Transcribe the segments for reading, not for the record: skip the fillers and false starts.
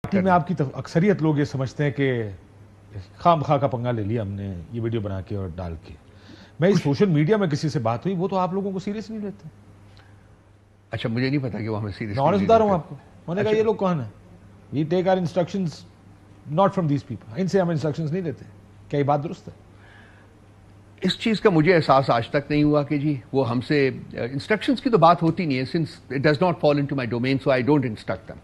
Party میں آپ کی اکثریت لوگ یہ سمجھتے ہیں کہ خام خواہ کا پنگا لے لیا ہم نے یہ ویڈیو بنا کے اور ڈال کے. میں سوشل میڈیا میں کسی سے بات ہوئی وہ تو آپ لوگوں کو سیریس نہیں لیتے. اچھا مجھے نہیں پتا کہ وہ ہمیں سیریس آنیسٹ بتا رہا ہوں آپ کو. میں نے کہا یہ لوگ کون ہیں, we take our instructions not from these people, ان سے ہم انسٹرکشنز نہیں لیتے. کیا یہ بات درست ہے؟ اس چیز کا مجھے احساس آج تک نہیں ہوا کہ جی وہ ہم سے انسٹرکشنز کی تو بات ہوتی نہیں ہے, since it does not fall into my domain so I don't instruct them.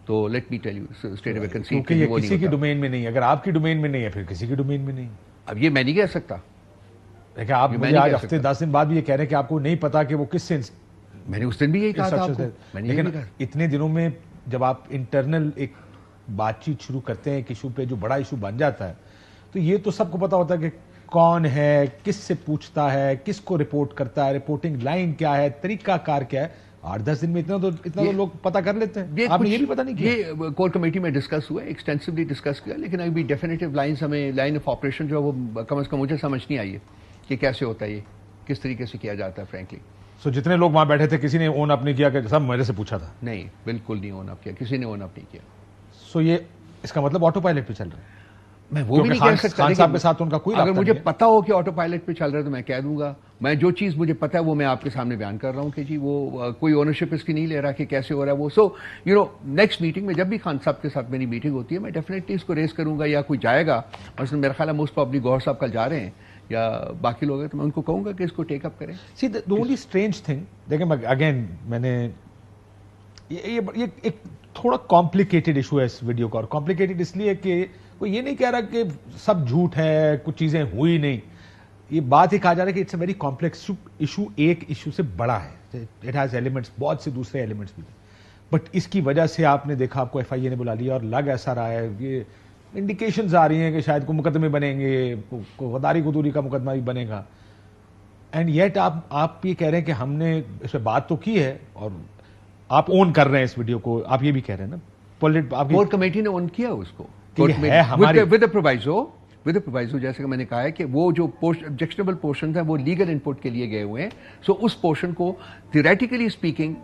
تو let me tell you straight away concede کہ یہ کسی کی ڈومین میں نہیں. اگر آپ کی ڈومین میں نہیں ہے پھر کسی کی ڈومین میں نہیں. اب یہ میں نہیں کہہ سکتا. دیکھیں آپ مجھے آج ہفتے 10 دن بعد بھی یہ کہہ رہے ہیں کہ آپ کو نہیں پتا کہ وہ کس سے. میں نے اس دن بھی یہی کہا تھا آپ کو. لیکن اتنے دنوں میں جب آپ انٹرنل ایک بات چیت شروع کرتے ہیں ایک ایشو پہ جو بڑا ایشو بن جاتا ہے تو یہ تو سب کو پتا ہوتا ہے کہ کون ہے, کس سے پوچھتا ہے, کس کو رپورٹ کرتا ہے, رپورٹنگ لائن کیا ہے, طریقہ کار کیا ہے. 8-10 دن میں اتنا تو لوگ پتہ کر لیتے ہیں. آپ نے یہ بھی پتہ نہیں کیا. یہ کور کمیٹی میں ڈسکس ہوا ہے, ایکسٹینسولی ڈسکس کیا, لیکن ابھی ڈیفینیٹو لائنز ہمیں لائن آف آپریشن جو ہے وہ کم از کم مجھے سمجھ نہیں آئی ہے کہ کیسے ہوتا ہے, یہ کس طریقے سے کیا جاتا ہے فرینکلی. سو جتنے لوگ وہاں بیٹھے تھے کسی نے اون اپ نہیں کیا کہ سب میرے سے پوچھا تھا؟ نہیں, بالکل نہیں اون اپ کیا, کسی نے اون اپ نہیں کیا. سو یہ اس کا مطلب آٹو پائلٹ پہ چل رہا ہے. میں وہ بھی نہیں کہہ سکتا. خان صاحب کے ساتھ ان کا کوئی اگر مجھے پتا ہو کہ آٹو پائلٹ پہ چل رہا ہے تو میں کہہ دوں گا. میں جو چیز مجھے پتا ہے وہ میں آپ کے سامنے بیان کر رہا ہوں کہ جی وہ کوئی اونرشپ اس کی نہیں لے رہا کہ کیسے ہو رہا ہے وہ. So you know next meeting میں جب بھی خان صاحب کے ساتھ میری میٹنگ ہوتی ہے میں ڈیفینیٹلی اس کو ریز کروں گا, یا کوئی جائے گا مثلا میرا خیال ہے موسٹ پرابلی گوہر صاحب کل جا رہے ہیں یا باقی لوگ ہیں, تو میں ان کو کہوں گا کہ اس کو ٹیک اپ کریں. سی دی اونلی اسٹرینج تھنگ, دیکھیں اگین میں نے یہ ایک تھوڑا کمپلیکیٹڈ ایشو ہے اس ویڈیو کا, اور کمپلیکیٹڈ اس لیے کہ کوئی یہ نہیں کہہ رہا کہ سب جھوٹ ہے, کچھ چیزیں ہوئی نہیں. یہ بات ہی کہا جا رہا ہے کہ it's a very complex issue, ایک ایشو سے بڑا ہے, اٹ ہیز ایلیمنٹس, بہت سے دوسرے ایلیمنٹس بھی. بٹ اس کی وجہ سے آپ نے دیکھا آپ کو ایف آئی اے نے بلا لیا اور لگ ایسا رہا ہے, یہ انڈیکیشنز آ رہی ہیں کہ شاید کوئی مقدمے بنیں گے, غداری غدوری کا مقدمہ بھی بنے گا. اینڈ یٹ آپ یہ کہہ رہے ہیں کہ ہم نے اس پہ بات تو کی ہے اور آپ اون کر رہے ہیں اس ویڈیو کو, آپ یہ بھی کہہ رہے ہیں نا کور کمیٹی نے اون کیا اس کو ود پرووائزو, جیسے کہ میں نے کہا ہے کہ وہ جو آبجیکشنیبل پورشنز ہیں وہ لیگل ان پٹ کے لیے گئے ہوئے ہیں. سو اس پورشن کو تھیوریٹیکلی اسپیکنگ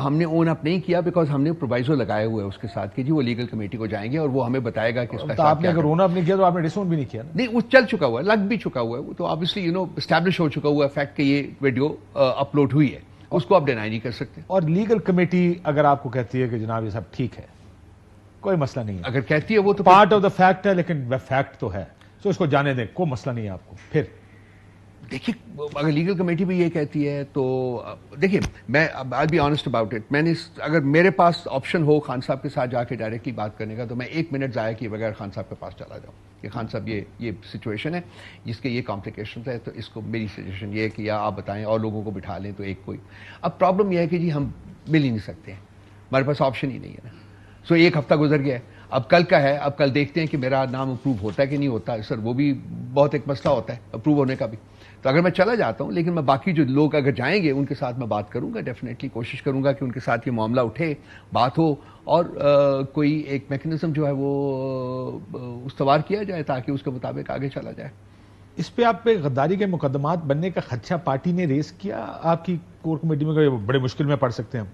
ہم نے اون اپ نہیں کیا بیکاز ہم نے پرووائزو لگائے ہوئے ہیں اس کے ساتھ کہ جی وہ لیگل کمیٹی کو جائیں گے اور وہ ہمیں بتائے گا کہ اس کا. آپ نے اگر اون اپ نہیں کیا تو آپ نے ڈس اون بھی نہیں کیا. نہیں, وہ چل چکا ہوا ہے, لگ بھی چکا ہوا ہے, وہ تو آبویسلی یو نو اسٹیبلش ہو چکا ہوا ہے فیکٹ کہ یہ ویڈیو اپلوڈ ہوئی ہے, اس کو آپ ڈینائی نہیں کر سکتے. اور لیگل کمیٹی اگر آپ کو کہتی ہے کہ جناب یہ سب ٹھیک ہے, کوئی مسئلہ نہیں ہے, اگر کہتی ہے وہ تو پارٹ آف دا فیکٹ ہے, لیکن فیکٹ تو ہے, تو اس کو جانے دیں, کوئی مسئلہ نہیں ہے آپ کو. پھر دیکھیے اگر لیگل کمیٹی بھی یہ کہتی ہے تو دیکھیے میں I'll be honest about it, میں نے اگر میرے پاس آپشن ہو خان صاحب کے ساتھ جا کے ڈائریکٹلی بات کرنے کا تو میں 1 منٹ ضائع کیے بغیر خان صاحب کے پاس چلا جاؤں کہ خان صاحب یہ سچویشن ہے جس کے یہ کمپلیکیشنز ہے, تو اس کو میری سجیشن یہ ہے کہ یا آپ بتائیں اور لوگوں کو بٹھا لیں تو ایک کوئی. اب پرابلم یہ ہے کہ جی ہم مل ہی نہیں سکتے ہیں, ہمارے پاس آپشن ہی نہیں ہے نا. سو 1 ہفتہ گزر گیا ہے, اب کل کا ہے, اب کل دیکھتے ہیں کہ میرا نام اپروو ہوتا ہے کہ نہیں ہوتا. سر وہ بھی بہت ایک مسئلہ ہوتا ہے اپروو ہونے کا بھی. تو اگر میں چلا جاتا ہوں لیکن میں باقی جو لوگ اگر جائیں گے ان کے ساتھ میں بات کروں گا, ڈیفینیٹلی کوشش کروں گا کہ ان کے ساتھ یہ معاملہ اٹھے, بات ہو اور کوئی ایک میکنزم جو ہے وہ استوار کیا جائے تاکہ اس کے مطابق آگے چلا جائے. اس پہ آپ پہ غداری کے مقدمات بننے کا خدشہ پارٹی نے ریز کیا آپ کی کور کمیٹی میں, بڑے مشکل میں پڑ سکتے ہیں ہم؟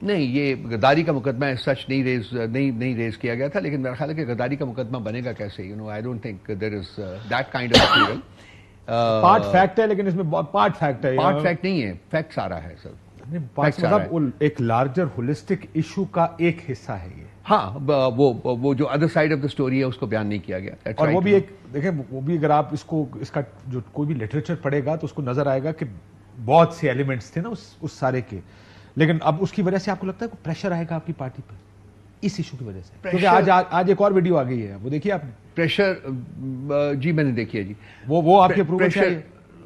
نہیں, یہ غداری کا مقدمہ سچ نہیں ریز کیا گیا تھا, لیکن میرا خیال ہے کہ غداری کا مقدمہ بنے گا کیسے, you know I don't think there is that kind of material. Part fact ہے, لیکن اس میں پارٹ فیکٹ ہے, پارٹ فیکٹ نہیں ہے, فیکٹ سارا ہے سر. مطلب ایک لارجر ہولسٹک ایشو کا ایک حصہ ہے یہ. ہاں, وہ جو other side of the story ہے اس کو بیان نہیں کیا گیا. اور وہ بھی ایک دیکھیں, وہ بھی اگر آپ اس کا جو کوئی بھی لٹریچر پڑھے گا تو اس کو نظر آئے گا کہ بہت سے ایلیمنٹس تھے نا اس سارے کے, لیکن اب اس کی وجہ سے آپ کو لگتا ہے کوئی پریشر آئے گا آپ کی پارٹی پہ اس ایشو کی وجہ سے, کیونکہ آج ایک اور ویڈیو آ گئی ہے, وہ دیکھیے آپ نے. پریشر جی میں نے دیکھی ہے جی. وہ آپ کے اپروول سے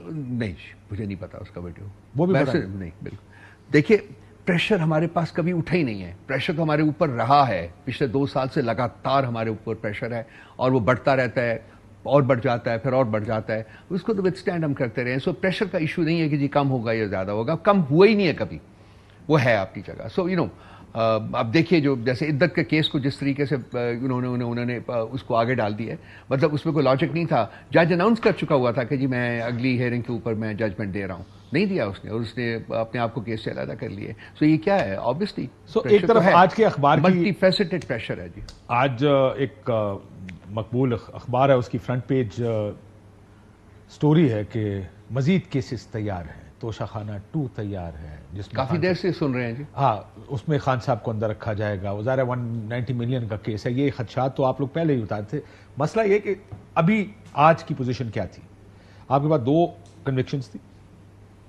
نہیں, مجھے نہیں پتا اس کا ویڈیو, وہ بھی نہیں بالکل. دیکھیے پریشر ہمارے پاس کبھی اٹھا ہی نہیں ہے, پریشر تو ہمارے اوپر رہا ہے پچھلے 2 سال سے, لگاتار ہمارے اوپر پریشر ہے اور وہ بڑھتا رہتا ہے اور بڑھ جاتا ہے پھر اور بڑھ جاتا ہے, اس کو تو وتھ اسٹینڈ ہم کرتے رہے ہیں. سو پریشر کا ایشو نہیں ہے کہ جی کم ہوگا یا زیادہ ہوگا, کم ہوا ہی نہیں ہے کبھی, وہ ہے اپنی جگہ. سو یو نو اب دیکھیے جو جیسے عدت کے کیس کو جس طریقے سے انہوں نے اس کو آگے ڈال دیا ہے, مطلب اس میں کوئی لاجک نہیں تھا. جج اناؤنس کر چکا ہوا تھا کہ جی میں اگلی ہیئرنگ کے اوپر میں ججمنٹ دے رہا ہوں, نہیں دیا اس نے، اور اس نے اپنے آپ کو کیس سے علیحدہ کر لیے. سو یہ کیا ہے؟ آبویسلی ایک طرف آج کے اخبار کی ملٹی فیسٹڈ پریشر ہے جی. آج ایک مقبول اخبار ہے، اس کی فرنٹ پیج سٹوری ہے کہ مزید کیسز تیار ہیں، توشہ خانہ 2 تیار ہے، جس میں کافی دیر سے سن رہے ہیں جی. ہاں اس میں خان صاحب کو اندر رکھا جائے گا. وہ ظاہر ہے 190 ملین کا کیس ہے. یہ خدشات تو آپ لوگ پہلے ہی اتارے تھے. مسئلہ یہ کہ ابھی آج کی پوزیشن کیا تھی؟ آپ کے پاس 2 کنوکشنز تھی،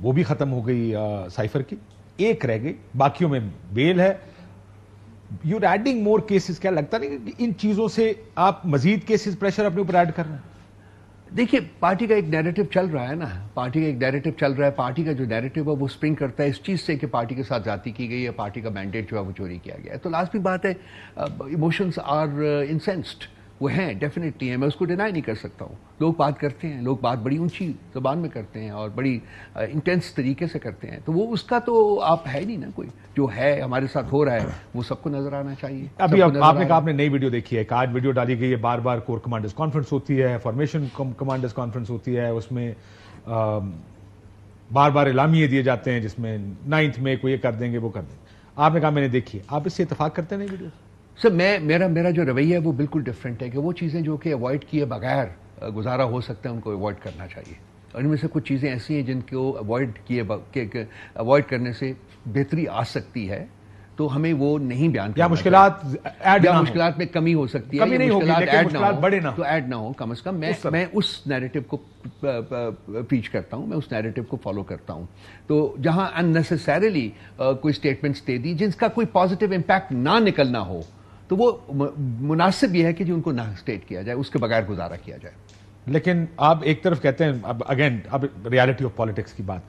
وہ بھی ختم ہو گئی سائفر کی، ایک رہ گئی، باقیوں میں بیل ہے. You are adding more cases. کیا لگتا نہیں کہ ان چیزوں سے آپ مزید کیسز پریشر اپنے اوپر ایڈ کر رہے ہیں؟ دیکھیے پارٹی کا ایک نیریٹو چل رہا ہے نا، پارٹی کا ایک نیریٹو چل رہا ہے. پارٹی کا جو نیریٹو ہے وہ سپرنگ کرتا ہے اس چیز سے کہ پارٹی کے ساتھ زیادتی کی گئی ہے، پارٹی کا مینڈیٹ جو ہے وہ چوری کیا گیا ہے. تو لازمی بات ہے ایموشنز آر انسینسڈ، وہ ہیں ڈیفینیٹلی ہیں، میں اس کو ڈینائی نہیں کر سکتا ہوں. لوگ بات کرتے ہیں، لوگ بات بڑی اونچی زبان میں کرتے ہیں اور بڑی انٹینس طریقے سے کرتے ہیں. تو وہ اس کا تو آپ ہے نہیں نا، کوئی جو ہے ہمارے ساتھ ہو رہا ہے وہ سب کو نظر آنا چاہیے. ابھی آپ نے کہا آپ نے نئی ویڈیو دیکھی ہے کہ آج ویڈیو ڈالی گئی ہے، بار بار کور کمانڈرز کانفرنس ہوتی ہے، فارمیشن کمانڈرز کانفرنس ہوتی ہے، اس میں بار بار اعلامیے دیے جاتے ہیں جس میں 9 مئی کو یہ کر دیں گے وہ کر دیں گے. آپ نے کہا میں نے دیکھی ہے، آپ اس سے اتفاق کرتے ہیں نئی ویڈیو؟ سر میرا جو رویہ ہے وہ بالکل ڈفرینٹ ہے کہ وہ چیزیں جو کہ اوائڈ کیے بغیر گزارا ہو سکتا ہے ان کو اوائڈ کرنا چاہیے. اور ان میں سے کچھ چیزیں ایسی ہیں جن کو اوائڈ کرنے سے بہتری آ سکتی ہے، تو ہمیں وہ نہیں بیان کرنا. یا مشکلات ایڈ نہ ہوں، مشکلات میں کمی ہو سکتی ہے، کمی نہیں ہوگی لیکن مشکلات بڑے نہ ہوں، تو ایڈ نہ ہو. کم از کم میں اس نیریٹو کو پریچ کرتا ہوں، میں اس نیریٹو کو فالو کرتا ہوں. تو جہاں اننیسیسریلی کوئی سٹیٹمنٹس دے دی جن کا کوئی پازیٹیو امپیکٹ نہ نکلنا ہو، تو وہ مناسب یہ ہے کہ جو ان کو نہ اسٹیٹ کیا جائے، اس کے بغیر گزارا کیا جائے. لیکن آپ ایک طرف کہتے ہیں اب ریالٹی آف پالیٹکس کی بات